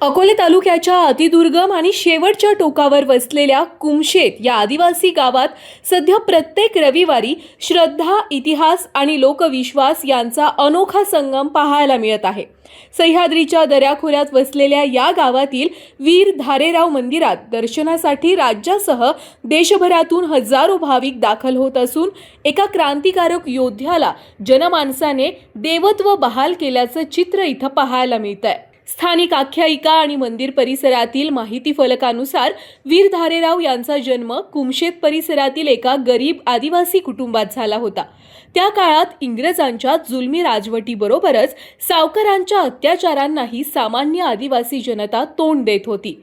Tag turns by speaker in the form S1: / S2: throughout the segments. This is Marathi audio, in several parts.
S1: अकोले तालुक्याच्या अतिदुर्गम आणि शेवटच्या टोकावर वसलेल्या कुमशेत या आदिवासी गावात सध्या प्रत्येक रविवारी श्रद्धा, इतिहास आणि लोकविश्वास यांचा अनोखा संगम पाहायला मिळत आहे। सह्याद्रीच्या दऱ्याखोऱ्यात वसलेल्या या गावातील वीर धारेराव मंदिरात दर्शनासाठी राज्यासह देशभरातून हजारो भाविक दाखल होत असून एका क्रांतिकारक योद्ध्याला जनमानसाने देवत्व बहाल केल्याचं चित्र इथं पाहायला मिळतंय। स्थानिक आख्यायिका आणि मंदिर परिसरातील माहिती फलकानुसार वीर धारेराव यांचा जन्म कुमशेत परिसरातील एका गरीब आदिवासी कुटुंबात झाला होता। त्या काळात इंग्रजांच्या जुलमी राजवटीबरोबरच सावकारांच्या अत्याचारांनाही सामान्य आदिवासी जनता तोंड देत होती।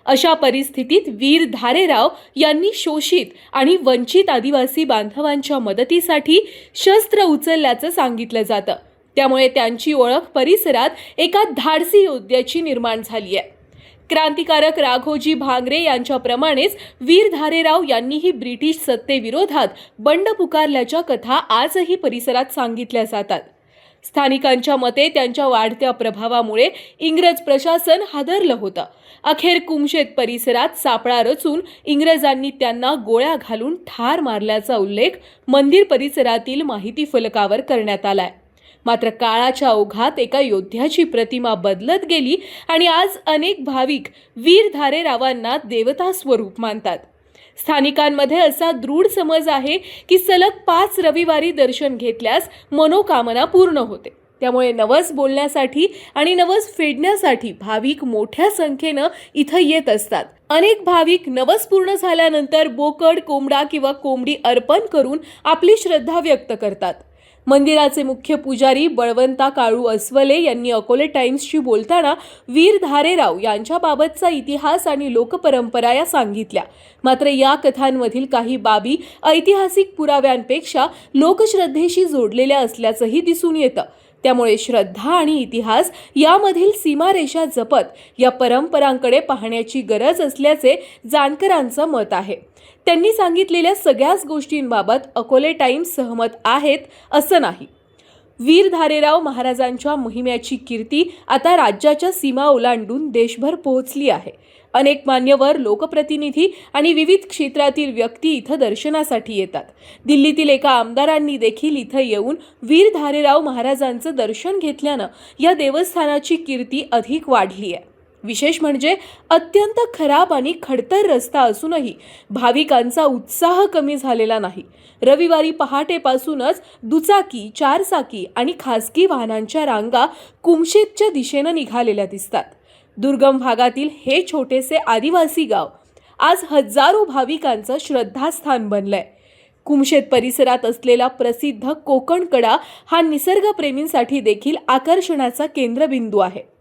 S1: अशा परिस्थितीत वीर धारेराव यांनी शोषित आणि वंचित आदिवासी बांधवांच्या मदतीसाठी शस्त्र उचलल्याचं सांगितलं जातं। त्यामुळे त्यांची ओळख परिसरात एका धाडसी योद्ध्याची निर्माण झाली आहे। क्रांतिकारक राघोजी भांगरे यांच्याप्रमाणेच वीर धारेराव यांनीही ब्रिटिश सत्तेविरोधात बंड पुकारल्याच्या कथा आजही परिसरात सांगितल्या जातात। स्थानिकांच्या मते त्यांच्या वाढत्या प्रभावामुळे इंग्रज प्रशासन हादरलं होतं। अखेर कुमशेत परिसरात सापळा रचून इंग्रजांनी त्यांना गोळ्या घालून ठार मारल्याचा उल्लेख मंदिर परिसरातील माहिती फलकावर करण्यात आलाय। मात्र काळाच्या ओघात एका योद्ध्याची प्रतिमा बदलत गेली आणि आज अनेक भाविक वीर धारेरावांना देवता स्वरूप मानतात। स्थानिकांमध्ये असा दृढ समज आहे की सलग 5 रविवारी दर्शन घेतल्यास मनोकामना पूर्ण होते। त्यामुळे नवस बोलण्यासाठी आणि नवस फेडण्यासाठी भाविक मोठ्या संख्येनं इथं येत असतात। अनेक भाविक नवस पूर्ण झाल्यानंतर बोकड, कोंबडा किंवा कोंबडी अर्पण करून आपली श्रद्धा व्यक्त करतात। मंदिराचे मुख्य पुजारी बळवंता काळू अस्वले यांनी अकोले टाइम्सशी बोलताना वीर धारेराव यांच्याबाबतचा इतिहास आणि लोकपरंपरा या सांगितल्या। मात्र या कथांमधील काही बाबी ऐतिहासिक पुराव्यांपेक्षा लोकश्रद्धेशी जोडलेल्या असल्याचंही दिसून येतं। त्यामुळे श्रद्धा आणि इतिहास यामधील सीमारेषा जपत या परंपरांकडे पाहण्याची गरज असल्याचे जाणकारांचं मत आहे। त्यांनी सांगितलेल्या सगळ्याच गोष्टींबाबत अकोले टाइम्स सहमत आहेत असं नाही। वीर धारेराव महाराजांच्या मोहिमेची कीर्ती आता राज्याच्या सीमा ओलांडून देशभर पोहोचली आहे। अनेक मान्यवर, लोकप्रतिनिधी आणि विविध क्षेत्रातील व्यक्ती इथं दर्शनासाठी येतात। दिल्लीतील एका आमदारांनी देखील इथं येऊन वीर धारेराव महाराजांचं दर्शन घेतल्यानं या देवस्थानाची कीर्ती अधिक वाढली आहे। विशेष म्हणजे अत्यंत खराब आणि खडतर रस्ता असूनही भाविकांचा उत्साह कमी झालेला नाही। रविवारी पहाटेपासूनच दुचाकी, चारचाकी आणि खासगी वाहनांच्या रांगा कुमशेतच्या दिशेनं निघालेल्या दिसतात। दुर्गम भागातील हे छोटेसे आदिवासी गाव आज हजारो भाविकांचं श्रद्धास्थान बनलंय। कुमशेत परिसरात असलेला प्रसिद्ध कोकणकडा हा निसर्गप्रेमींसाठी देखील आकर्षणाचा केंद्रबिंदू आहे।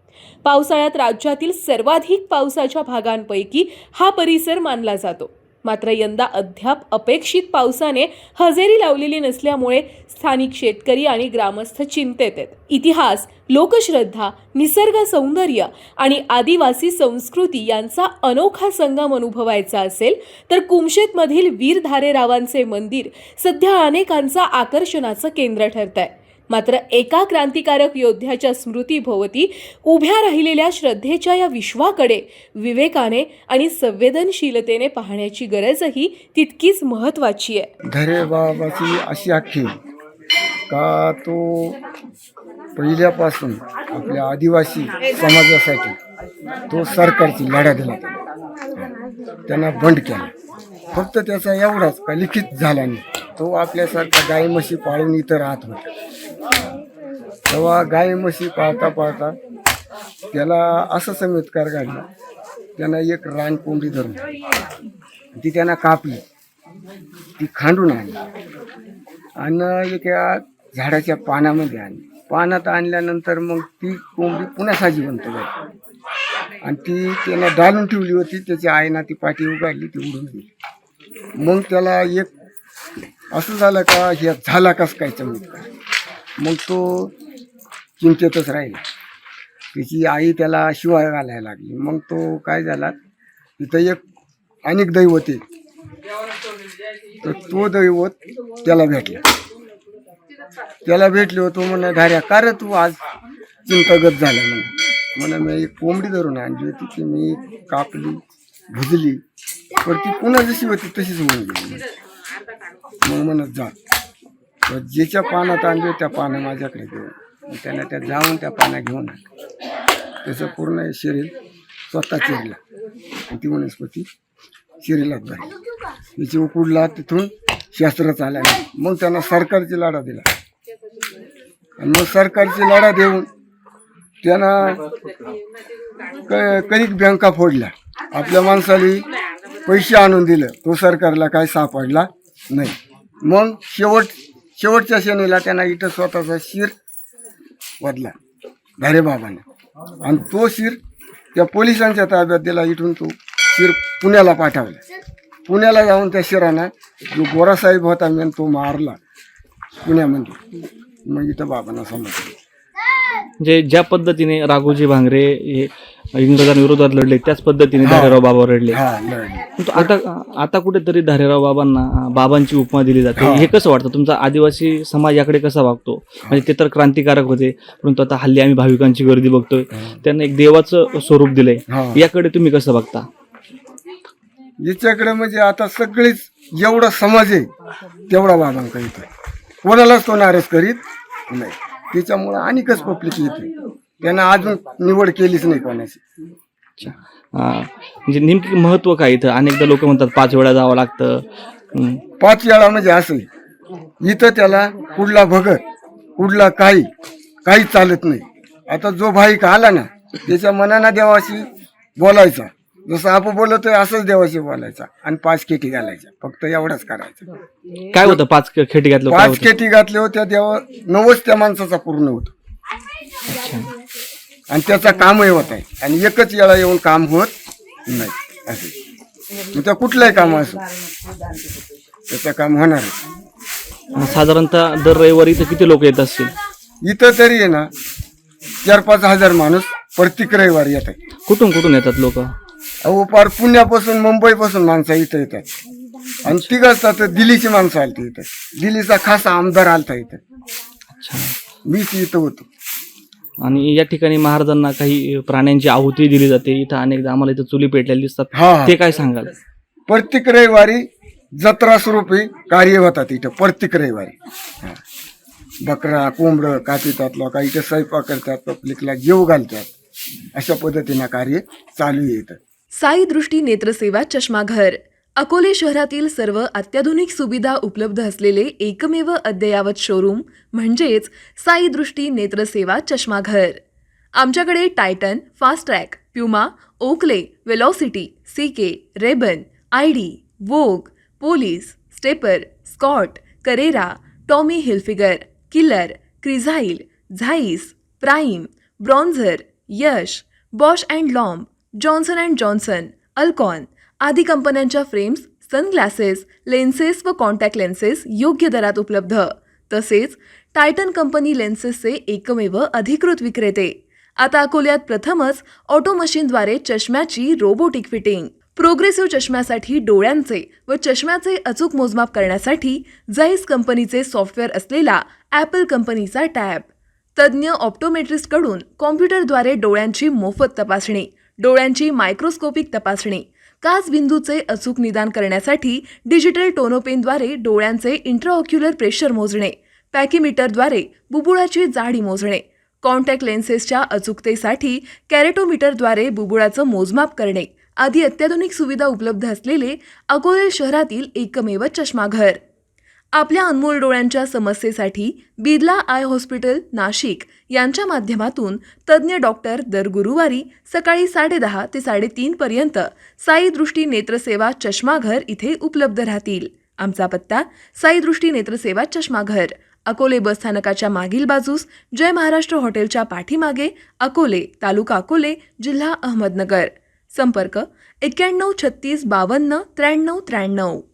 S1: पावसाळ्यात राज्यातील सर्वाधिक पावसाच्या भागांपैकी हा परिसर मानला जातो। मात्र यंदा अद्याप अपेक्षित पावसाने हजेरी लावलेली नसल्यामुळे स्थानिक शेतकरी आणि ग्रामस्थ चिंतेत आहेत। इतिहास, लोकश्रद्धा, निसर्ग सौंदर्य आणि आदिवासी संस्कृती यांचा अनोखा संगम अनुभवायचा असेल तर कुमशेतमधील वीर धारेरावांचे मंदिर सध्या अनेकांचा आकर्षणाचं केंद्र ठरतंय। मात्र एका क्रांतिकारक योद्ध्याच्या स्मृतीभोवती उभ्या राहिलेल्या श्रद्धेच्या या विश्वाकडे विवेकाने आणि संवेदनशीलतेने पाहण्याची गरजही तितकीच महत्त्वाची आहे।
S2: धारेबाबाची अशी आख्यायिका का तो पहिल्यापासून आपल्या आदिवासी समाजासाठी तो सरकारची लढा दिला, त्यांना बंड केला। फक्त त्याचा एवढाच का लिखित झाला नाही, तो आपल्यासारखा गाई म्हशी पाळून इथं राहत होता। तेव्हा गाई म्हशी पाळता पाळता त्याला असं चमत्कार घडला, त्यांना एक रान कोंबडी धरून ती त्यांना कापली, ती खांडून आणली आणि एका झाडाच्या पानामध्ये आणली। पानात आणल्यानंतर मग ती कोंबडी पुन्हा साजी बनतो आणि ती त्याला डालून ठेवली होती। त्याची आईना ती पाठी उगाडली, ती उडून गेली। मग त्याला एक असं झालं का हे झाला कसं काय चमत्कार, मग तो चिंतेतच राहिला। त्याची आई त्याला शिवाय घालायला लागली। मग तो काय झाला, तिथं एक अनेक दैवत आहे, तर तो दैवत त्याला भेटले होतो। म्हणा, धार्या का रे तू आज चिंतागत झाल्या म्हणा मी एक कोंबडी धरून आणली होती ती मी कापली भुजली पण ती पुन्हा जशी होती तशीच होऊन गेली मग म्हणत जा तर ज्याच्या पानात आणली त्या पानं माझ्याकडे घेऊन मग त्याला त्या जाऊन त्या पाना घेऊन त्याचं पूर्ण शरीर स्वतः चिरला आणि ती वनस्पती शिरीलाच झाली त्याची उकडला तिथून शास्त्र चालला मग त्यांना सरकारची लढा दिला आणि मग सरकारची लढा देऊन त्यांना कणिक बँका फोडल्या आपल्या माणसाला पैसे आणून दिलं तो सरकारला काय सापडला नाही मग शेवटच्या शनीला त्यांना इथं स्वतःचा शिर वदला धारेबाबांना आणि तो शिर त्या पोलिसांच्या ताब्यात दिला इथून तो शिर पुण्याला पाठवला पुण्याला जाऊन त्या शिरानं जो गोरासाहेब होता मी तो मारला पुण्यामध्ये मग इथं बाबांना समजलं
S3: जे ज्या पद्धतीने राघोजी भांगरे हे इंग्रजांविरोधात लढले त्याच पद्धतीने धारेराव बाबा लढले
S2: हा लढले
S3: परंतु आता कुठेतरी धारेराव बाबांना बाबांची उपमा दिली जाते हे कसं वाटतं तुमचा आदिवासी समाज याकडे कसा वागतो म्हणजे ते तर क्रांतिकारक होते परंतु आता हल्ली आम्ही भाविकांची गर्दी बघतोय त्यांना एक देवाचं स्वरूप दिलंय याकडे तुम्ही कसं बघता
S2: याच्याकडे म्हणजे आता सगळीच जेवढा समाज आहे तेवढा बाबांका येतोय कोणालाच तो नाराज करीत नाही त्याच्यामुळं अनेकच पब्लिक येते त्यांना अजून निवड केलीच नाही कोणाची
S3: अच्छा म्हणजे नेमकी महत्व काय इथं अनेकदा लोक म्हणतात 5 वेळा जावं लागतं
S2: 5 वेळा म्हणजे असं इथं त्याला कुठला भगत कुठला काही चालत नाही आता जो भाईक आला ना त्याच्या मनानं देवाशी बोलायचा जसं आपण बोलतोय असंच देवाशी बोलायचा आणि 5 खेटी घालायच्या फक्त एवढंच करायचं
S3: काय होतं 5 खेटी घातलं
S2: 5 खेटी घातले होत्या देवा 90 त्या माणसाचा पूर्ण होत आणि त्याचा कामही होत आहे आणि एकच वेळा येऊन काम होत नाही असे त्या कुठलंही काम असो त्याचं काम होणार आहे.
S3: साधारणतः दर रविवारी इथं किती लोक येत असतील
S2: इथं तरी आहे ना 4-5 हजार माणूस प्रत्येक रविवारी येत आहे
S3: कुठून येतात लोक
S2: अहो पार पुण्यापासून मुंबईपासून माणसं इथं येतात आणि तिघच तर दिल्लीची माणसं आलती इथं दिल्लीचा खास आमदार आलता इथं
S3: अच्छा
S2: मीच इथं होतो
S3: आणि या ठिकाणी महाराजांना काही प्राण्यांची आहुती दिली जाते इथं अनेकदा आम्हाला इथं चुली पेटलेली दिसतात
S2: हा.
S3: ते काय सांगाल
S2: प्रत्येक रविवारी जत्रा स्वरूपी कार्य होतात इथं प्रत्येक रविवारी हा. बकरा कोंबडं कापितात लोक इथं स्वयंपाक करतात पब्लिकला जेव घालतात अशा पद्धतीनं कार्य चालू आहे इथं
S1: साई दृष्टी नेत्रसेवा चष्माघर अकोले शहरातील सर्व अत्याधुनिक सुविधा उपलब्ध असलेले एकमेव अद्ययावत शोरूम म्हणजेच साई दृष्टी नेत्रसेवा चष्माघर आमच्याकडे Titan Fastrack Puma Oakley Velocity CK Rayban ID Vogue Police Stepper Scott Carrera Tommy Hilfiger Killer Crizal Zeiss Prime Bronzer यश Bausch and Lomb Johnson and Johnson Alcon आदी कंपन्यांच्या फ्रेम्स सनग्लासेस लेन्सेस व कॉन्टॅक्ट लेन्सेस योग्य दरात उपलब्ध तसेच टायटन कंपनी लेन्सेसचे एकमेव अधिकृत विक्रेते आता अकोल्यात प्रथमच ऑटो मशीनद्वारे चष्म्याची रोबोटिक फिटिंग प्रोग्रेसिव्ह चष्म्यासाठी डोळ्यांचे व चष्म्याचे अचूक मोजमाप करण्यासाठी जाईस कंपनीचे सॉफ्टवेअर असलेला ॲपल कंपनीचा टॅब तज्ज्ञ ऑप्टोमेट्रिस्टकडून कॉम्प्युटरद्वारे डोळ्यांची मोफत तपासणी डोळ्यांची मायक्रोस्कोपिक तपासणी काच बिंदूचे अचूक निदान करण्यासाठी डिजिटल टोनोपेनद्वारे डोळ्यांचे इंट्राऑक्युलर प्रेशर मोजणे पॅकीमीटरद्वारे बुबुळाची जाडी मोजणे कॉन्टॅक्ट लेन्सेसच्या अचूकतेसाठी कॅरेटोमीटरद्वारे बुबुळाचं मोजमाप करणे आदी अत्याधुनिक सुविधा उपलब्ध असलेले अकोले शहरातील एकमेव चष्माघर आपल्या अनमोल डोळ्यांच्या समस्येसाठी बिर्ला आय हॉस्पिटल नाशिक यांच्या माध्यमातून तज्ज्ञ डॉक्टर दर गुरुवारी सकाळी 10:30 ते 3:30 पर्यंत साई दृष्टी नेत्रसेवा चष्माघर इथे उपलब्ध राहतील. आमचा पत्ता साई दृष्टी नेत्रसेवा चष्माघर, अकोले बसस्थानकाच्या मागील बाजूस जय महाराष्ट्र हॉटेलच्या पाठीमागे, अकोले, तालुका अकोले, जिल्हा अहमदनगर. संपर्क 91 36 52 93 93.